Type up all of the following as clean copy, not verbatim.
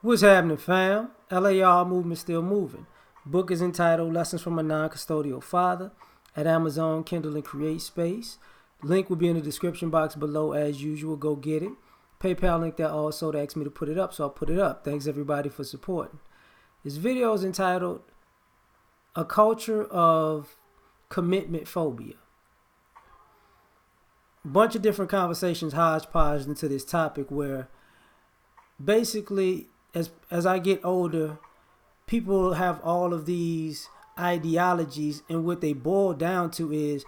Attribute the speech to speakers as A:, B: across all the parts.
A: What's happening, fam? L.A.R. movement still moving. Book is entitled Lessons from a Non-Custodial Father at Amazon, Kindle, and Create Space. Link will be in the description box below as usual. Go get it. PayPal link that also to ask me to put it up, so I'll put it up. Thanks everybody for supporting. This video is entitled A Culture of Commitment Phobia. Bunch of different conversations hodgepodged into this topic where basically as I get older, people have all of these ideologies, and what they boil down to is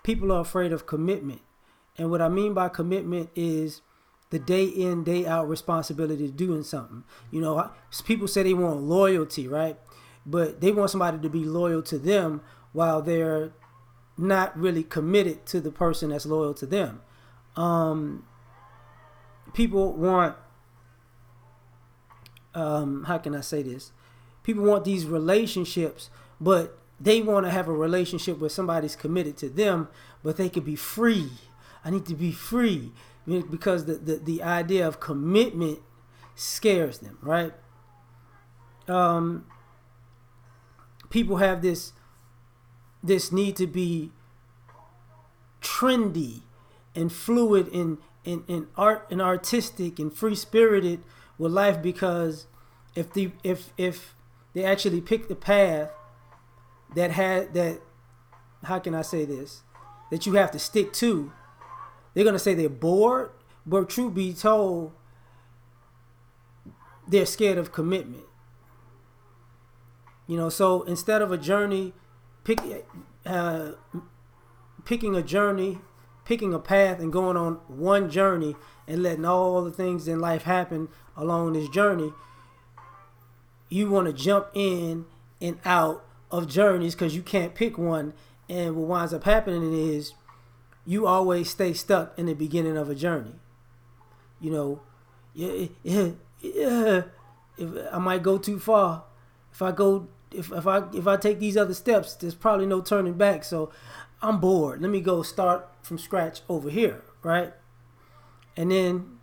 A: people are afraid of commitment. And what I mean by commitment is the day in, day out responsibility of doing something. You know, people say they want loyalty, right? But they want somebody to be loyal to them while they're not really committed to the person that's loyal to them. People want how can I say this? People want these relationships, but they want to have a relationship where somebody's committed to them, but they could be free. I need to be free because the idea of commitment scares them, right? People have this need to be trendy and fluid and art and artistic and free spirited with life, because if they actually pick the path that how can I say this, that you have to stick to, they're gonna say they're bored, but truth be told, they're scared of commitment. You know, so instead of a journey, picking a path and going on one journey and letting all the things in life happen along this journey, you want to jump in and out of journeys because you can't pick one. And what winds up happening is you always stay stuck in the beginning of a journey. You know, if I might go too far. If I take these other steps, there's probably no turning back. So I'm bored. Let me go start from scratch over here, right? And then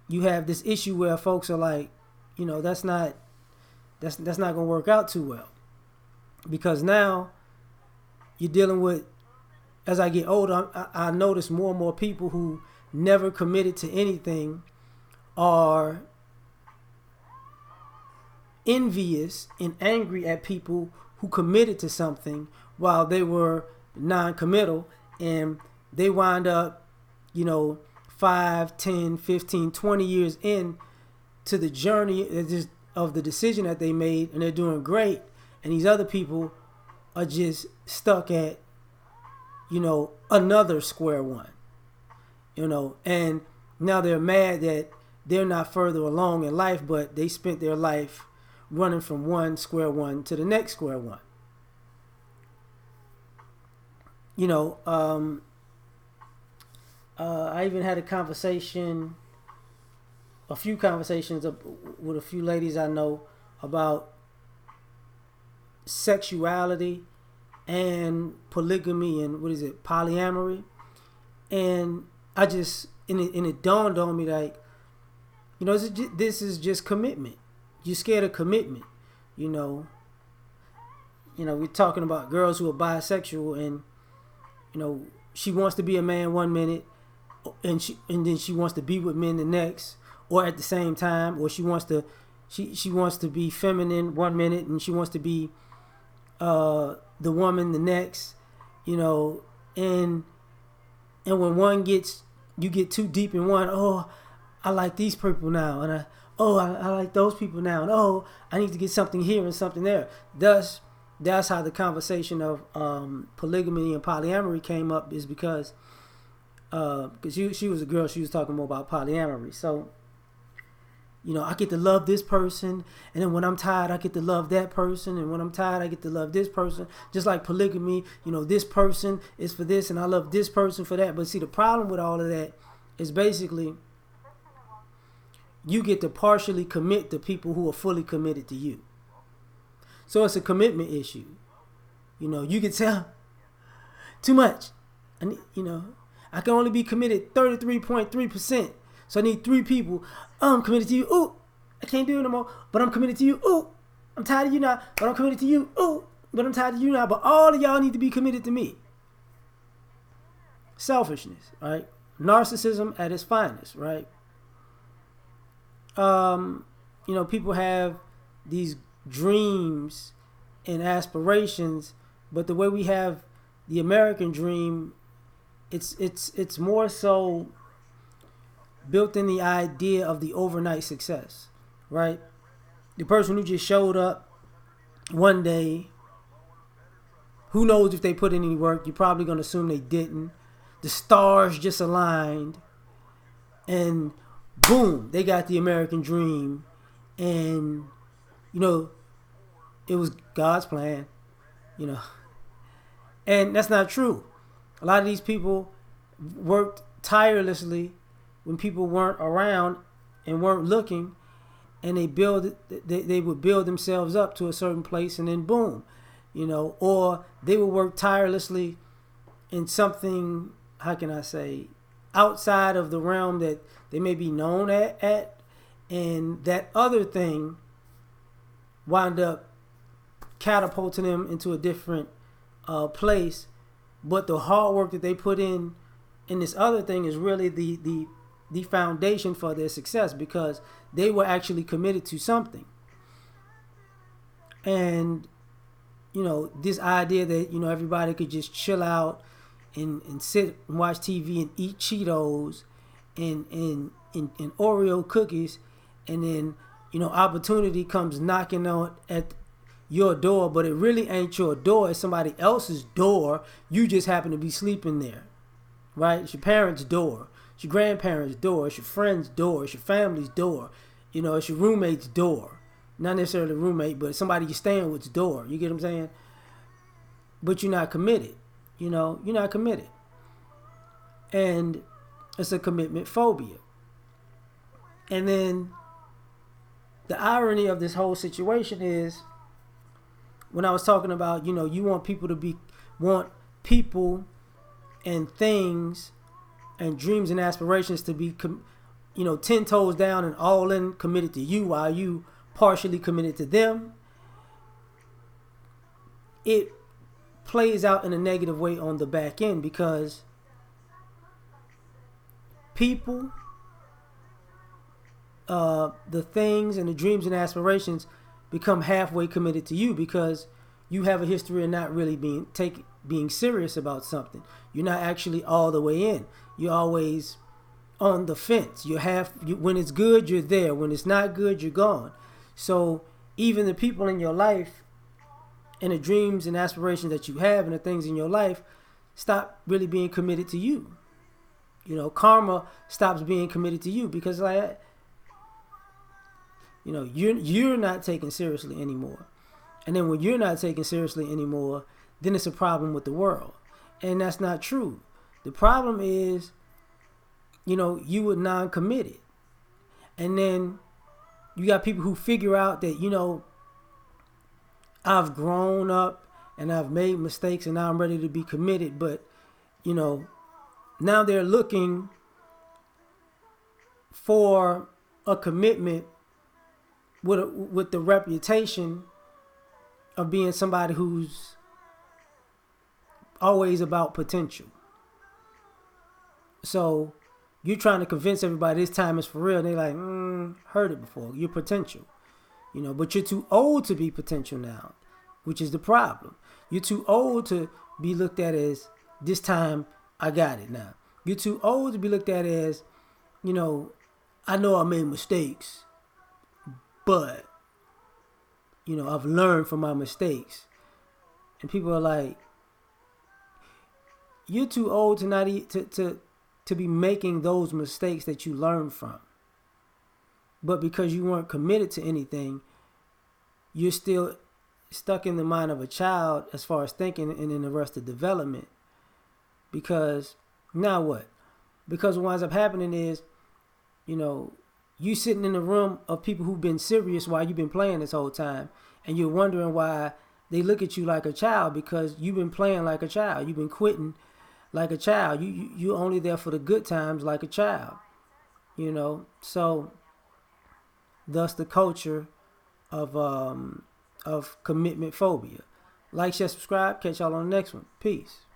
A: you have this issue where folks are like, you know, that's not gonna work out too well, because now you're dealing with, as I get older, I notice more and more people who never committed to anything are envious and angry at people who committed to something while they were non-committal, and they wind up, you know, 5, 10, 15, 20 years in to the journey of the decision that they made, and they're doing great, and these other people are just stuck at, you know, another square one, you know, and now they're mad that they're not further along in life, but they spent their life running from one square one to the next square one. You know, I even had a few conversations with a few ladies I know about sexuality and polygamy and polyamory, and I just and it dawned on me, like, you know, this is just commitment. You're scared of commitment, you know. We're talking about girls who are bisexual, and you know, she wants to be a man one minute, and then she wants to be with men the next, or at the same time, or she wants to be feminine one minute and she wants to be the woman the next, you know, and when you get too deep in one, oh, I like these people now, and I like those people now, and oh, I need to get something here and something there. Thus, that's how the conversation of polygamy and polyamory came up, is because she was a girl, she was talking more about polyamory. So, you know, I get to love this person, and then when I'm tired, I get to love that person, and when I'm tired, I get to love this person. Just like polygamy, you know, this person is for this, and I love this person for that. But see, the problem with all of that is basically you get to partially commit to people who are fully committed to you. So it's a commitment issue. You know, you can tell too much. You know, I can only be committed 33.3%. So I need 3 people. I'm committed to you. Ooh, I can't do it no more. But I'm committed to you. Ooh, I'm tired of you now. But I'm committed to you. Ooh, but I'm tired of you now. But all of y'all need to be committed to me. Selfishness, right? Narcissism at its finest, right? People have these dreams and aspirations, but the way we have the American dream, it's more so built in the idea of the overnight success, right? The person who just showed up one day, who knows if they put in any work? You're probably going to assume they didn't. The stars just aligned, and boom, they got the American dream, and it was God's plan, and that's not true. A lot of these people worked tirelessly when people weren't around and weren't looking, and they would build themselves up to a certain place, and then boom, or they would work tirelessly in something, how can I say, outside of the realm that they may be known at, and that other thing wind up catapulting them into a different place. But the hard work that they put in this other thing is really the foundation for their success, because they were actually committed to something. And this idea that everybody could just chill out and sit and watch TV and eat Cheetos and Oreo cookies, and then opportunity comes knocking on at your door, but it really ain't your door, it's somebody else's door. You just happen to be sleeping there, right? It's your parents' door, it's your grandparents' door, it's your friend's door, it's your family's door, it's your roommate's door. Not necessarily a roommate, but somebody you're staying with's door. You get what I'm saying? But you're not committed. You're not committed. And it's a commitment phobia. And then the irony of this whole situation is, when I was talking about, you want people and things and dreams and aspirations to be, 10 toes down and all in, committed to you, while you partially committed to them. It plays out in a negative way on the back end, because people, the things and the dreams and aspirations become halfway committed to you, because you have a history of not really being serious about something. You're not actually all the way in. You're always on the fence. When it's good, you're there. When it's not good, you're gone. So even the people in your life and the dreams and aspirations that you have and the things in your life stop really being committed to you. Karma stops being committed to you, because you're not taken seriously anymore. And then when you're not taken seriously anymore, then it's a problem with the world. And that's not true. The problem is, you were non-committed. And then you got people who figure out that, I've grown up and I've made mistakes and now I'm ready to be committed. But, now they're looking for a commitment with the reputation of being somebody who's always about potential. So you're trying to convince everybody this time is for real. And they're like, heard it before. You're potential. But you're too old to be potential now, which is the problem. You're too old to be looked at as, this time I got it now. You're too old to be looked at as, I know I made mistakes, but, I've learned from my mistakes. And people are like, you're too old to not to be making those mistakes that you learned from. But because you weren't committed to anything, you're still stuck in the mind of a child as far as thinking and in the rest of development. Because now what? Because what winds up happening is, you sitting in a room of people who've been serious while you've been playing this whole time, and you're wondering why they look at you like a child, because you've been playing like a child. You've been quitting like a child. You're only there for the good times like a child. So thus the culture of commitment phobia. Like, share, subscribe. Catch y'all on the next one. Peace.